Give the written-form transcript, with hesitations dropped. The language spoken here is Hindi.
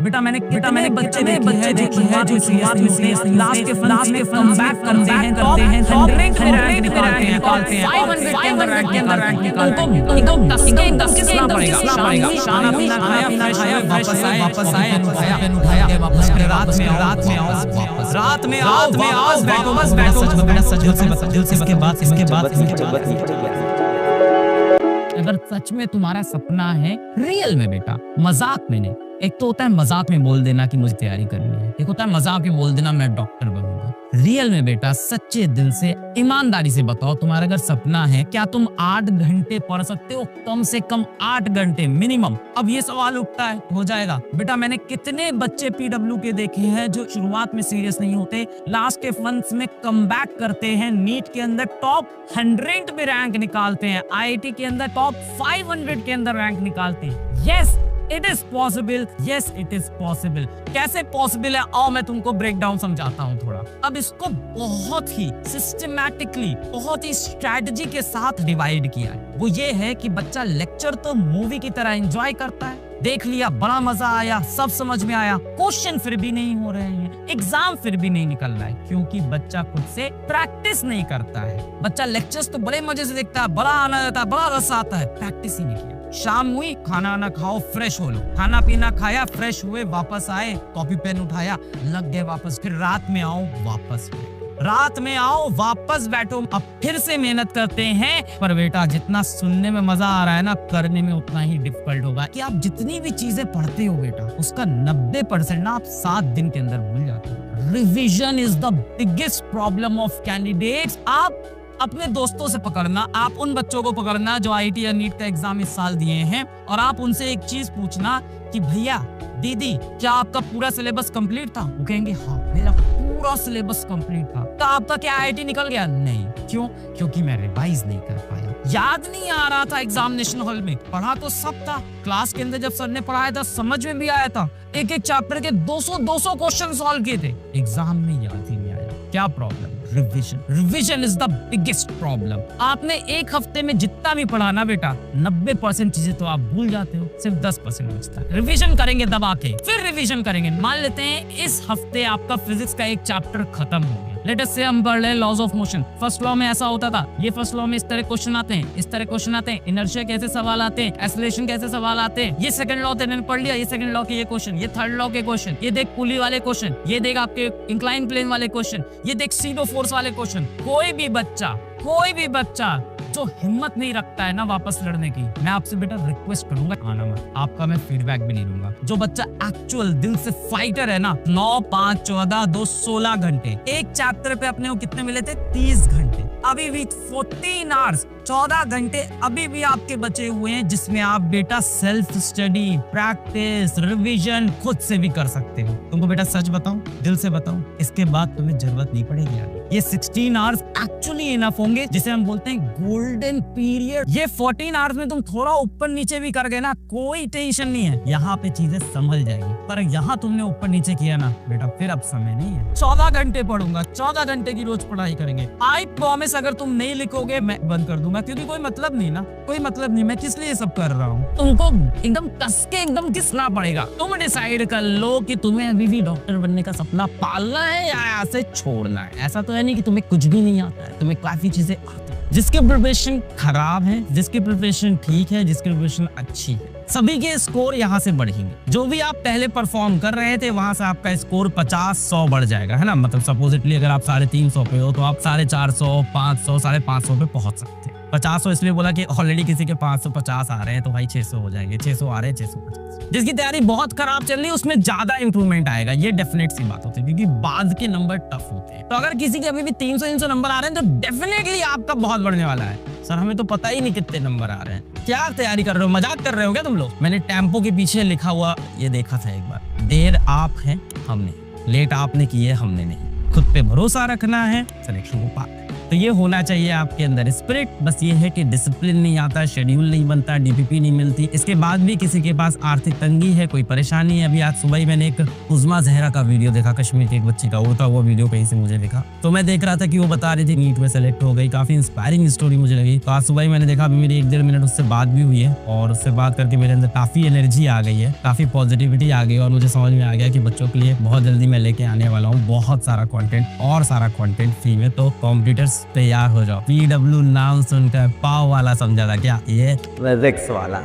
बेटा मैंने बच्चे देखी है जो शुरुआत में लास्ट के कम बैक करते हैं टॉप रैंक में रैंक निकालते हैं 500 के अंदर रैंक निकालते हैं। उनको एकदम कसना पड़ेगा। खाना पीना खाया, फ्रेश हुए, वापस आए उठाया वापस रात में आओ वापस बैठो। दिल से इसके बाद अगर सच में तुम्हारा सपना है रियल में बेटा, मजाक में नहीं। एक तो होता है मजाक में बोल देना कि मुझे तैयारी करनी है, एक होता है मजाक में बोल देना मैं डॉक्टर बनूंगा। रियल में बेटा सच्चे दिल से ईमानदारी से बताओ, तुम्हारा अगर सपना है क्या तुम 8 घंटे पढ़ सकते हो? कम से कम 8 घंटे मिनिमम। अब ये सवाल उठता है, हो जाएगा बेटा? मैंने कितने बच्चे पीडब्ल्यू के देखे हैं जो शुरुआत में सीरियस नहीं होते, लास्ट के मंथ्स में कम बैक करते हैं, नीट के अंदर टॉप 100 में रैंक निकालते हैं, IIT के अंदर टॉप 500 के अंदर रैंक निकालते हैं। Yes it is possible, yes it is possible. कैसे पॉसिबल है आओ मैं तुमको ब्रेक डाउन समझाता हूँ थोड़ा। अब इसको बहुत ही सिस्टमैटिकली, बहुत ही स्ट्रैटेजी के साथ डिवाइड किया है। वो ये है कि बच्चा लेक्चर तो मूवी की तरह एंजॉय करता है, देख लिया, बड़ा मजा आया, सब समझ में आया, क्वेश्चन फिर भी नहीं हो रहे हैं, एग्जाम फिर भी नहीं निकल रहा है, क्योंकि बच्चा खुद से प्रैक्टिस नहीं करता है। बच्चा लेक्चर्स तो बड़े मजे से देखता है, बड़ा आनंद आता है, बड़ा रस आता है, प्रैक्टिस ही नहीं किया। शाम हुई, खाना ना खाओ, फ्रेश हो लो, खाना पीना खाया, फ्रेश हुए, वापस आए, कॉपी पेन उठाया, लग गए वापस, फिर रात में आओ वापस बैठो। अब फिर से मेहनत करते हैं, पर बेटा जितना सुनने में मजा आ रहा है ना, करने में उतना ही डिफिकल्ट होगा। कि आप जितनी भी चीजें पढ़ते हो बेटा, उसका 90% ना आप 7 दिन के अंदर भूल जाते हो। Revision is the biggest problem of candidates. आप अपने दोस्तों से पकड़ना, आप उन बच्चों को पकड़ना जो IIT या नीट का एग्जाम इस साल दिए हैं, और आप उनसे एक चीज पूछना कि भैया दीदी क्या आपका पूरा सिलेबस कंप्लीट था? वो कहेंगे हाँ मेरा पूरा सिलेबस कंप्लीट था। तो आपका क्या IIT निकल गया? नहीं। क्यों? क्योंकि मैं रिवाइज नहीं कर पाया, याद नहीं आ रहा था एग्जामिनेशन हॉल में। पढ़ा तो सब था, क्लास के अंदर जब सर ने पढ़ाया था समझ में भी आया था, एक चैप्टर के 200 क्वेश्चन सॉल्व किए थे, एग्जाम में याद ही नहीं आया। क्या problem? Revision is the biggest problem. आपने एक हफ्ते में जितना भी पढ़ा ना बेटा, 90% चीजें तो आप भूल जाते हो, सिर्फ 10% बचता है। रिविजन करेंगे दबा के, फिर रिविजन करेंगे। मान लेते हैं इस हफ्ते आपका फिजिक्स का एक चैप्टर खत्म हो गया, लेट अस से हम पढ़ रहे laws of motion. First law में ऐसा होता था, ये फर्स्ट लॉ में इस तरह क्वेश्चन आते हैं, इस तरह क्वेश्चन आते हैं, इनर्शिया कैसे सवाल आते हैं, एक्सेलरेशन कैसे सवाल आते हैं, ये सेकंड लॉ तेने पढ़ लिया, ये सेकंड लॉ के ये क्वेश्चन, ये थर्ड लॉ के क्वेश्चन, ये देख पुली वाले क्वेश्चन, ये देख आपके इंक्लाइन प्लेन वाले क्वेश्चन, ये देख सीडो फोर्स वाले क्वेश्चन। कोई भी बच्चा जो हिम्मत नहीं रखता है ना वापस लड़ने की, मैं आपसे बेटा रिक्वेस्ट करूंगा आना मत, आपका मैं फीडबैक भी नहीं लूंगा। जो बच्चा एक्चुअल दिल से फाइटर है ना, 9, 5, 14, 2, 16 घंटे एक चैप्टर पे अपने को कितने मिले थे? 30 घंटे। अभी भी 14 आवर्स, 14 घंटे अभी भी आपके बचे हुए हैं, जिसमें आप बेटा सेल्फ स्टडी, प्रैक्टिस, रिवीजन खुद से भी कर सकते हो। तुमको बेटा सच बताऊं, दिल से बताऊं, इसके बाद तुम्हें जरूरत नहीं पड़ेगी आगे। ये 16 आवर्स एक्चुअली इनफ होंगे, जिसे हम बोलते हैं गोल्डन पीरियड। ये 14 आवर्स में तुम थोड़ा ऊपर नीचे भी कर गए ना, कोई टेंशन नहीं है, यहाँ पे चीजें संभल जाएगी। पर यहाँ तुमने ऊपर नीचे किया ना बेटा, फिर अब समय नहीं है। 14 घंटे पढ़ूंगा, 14 घंटे की रोज पढ़ाई करेंगे। आई प्रॉमिस अगर तुम नहीं लिखोगे मैं बंद कर दूंगा, क्योंकि कोई मतलब नहीं ना, कोई मतलब नहीं। मैं किस लिए सब कर रहा हूँ? तुमको एकदम कस के एकदम घिसना पड़ेगा। तुम डिसाइड कर लो कि तुम्हें अभी भी डॉक्टर बनने का सपना पालना है या ऐसे छोड़ना है। ऐसा तो है नहीं कि तुम्हें कुछ भी नहीं आता है, तुम्हें काफी चीजें आती है। जिसकी प्रिपरेशन खराब है, जिसकी प्रिपरेशन ठीक है, जिसकी प्रिपरेशन अच्छी है, सभी के स्कोर यहाँ से बढ़ेंगे। जो भी आप पहले परफॉर्म कर रहे थे वहां से आपका स्कोर 50-100 बढ़ जाएगा, है ना। मतलब सपोजिटली अगर आप 350 पे हो तो आप 450, 500, 550 पे पहुंच सकते हैं। 50 इसलिए बोला कि ऑलरेडी किसी के 550 आ रहे हैं तो भाई 600 हो जाएंगे, 600 आ रहे हैं 650। जिसकी तैयारी बहुत खराब चल रही है उसमें ज्यादा इंप्रूवमेंट आएगा, ये डेफिनेट सी बात होती है, क्योंकि बाद के नंबर टफ होते हैं। तो अगर किसी के अभी भी 300-300 नंबर आ रहे हैं तो डेफिनेटली आपका बहुत बढ़ने वाला है। सर हमें तो पता ही नहीं कितने नंबर आ रहे हैं। क्या तैयारी कर रहे हो, मजाक कर रहे हो क्या तुम लोग? मैंने टेम्पो के पीछे लिखा हुआ ये देखा था एक बार, देर आप है हमने, लेट आपने की है हमने नहीं। खुद पे भरोसा रखना है, सिलेक्शन को पार। तो ये होना चाहिए आपके अंदर स्पिरिट। बस ये है कि डिसिप्लिन नहीं आता, शेड्यूल नहीं बनता, डीपीपी नहीं मिलती, इसके बाद भी किसी के पास आर्थिक तंगी है, कोई परेशानी है। अभी आज सुबह ही मैंने एक उज़मा जहरा का वीडियो देखा, कश्मीर के एक बच्चे का, वो वीडियो कहीं से मुझे दिखा, तो मैं देख रहा था कि वो बता रही थी नीट में सेलेक्ट हो गई। काफी इंस्पायरिंग स्टोरी मुझे लगी। तो आज सुबह ही मैंने देखा, अभी मेरी 1-1.5 मिनट उससे बात भी हुई है और उससे बात करके मेरे अंदर काफी एनर्जी आ गई है, काफी पॉजिटिविटी आ गई और मुझे समझ में आ गया कि बच्चों के लिए बहुत जल्दी मैं लेके आने वाला हूँ बहुत सारा कंटेंट और सारा कंटेंट फ्री में। तो कॉम्पिटिटर्स तैयार हो जाओ। PW नाम सुनकर पाव वाला समझा था क्या? ये फिजिक्स वाला।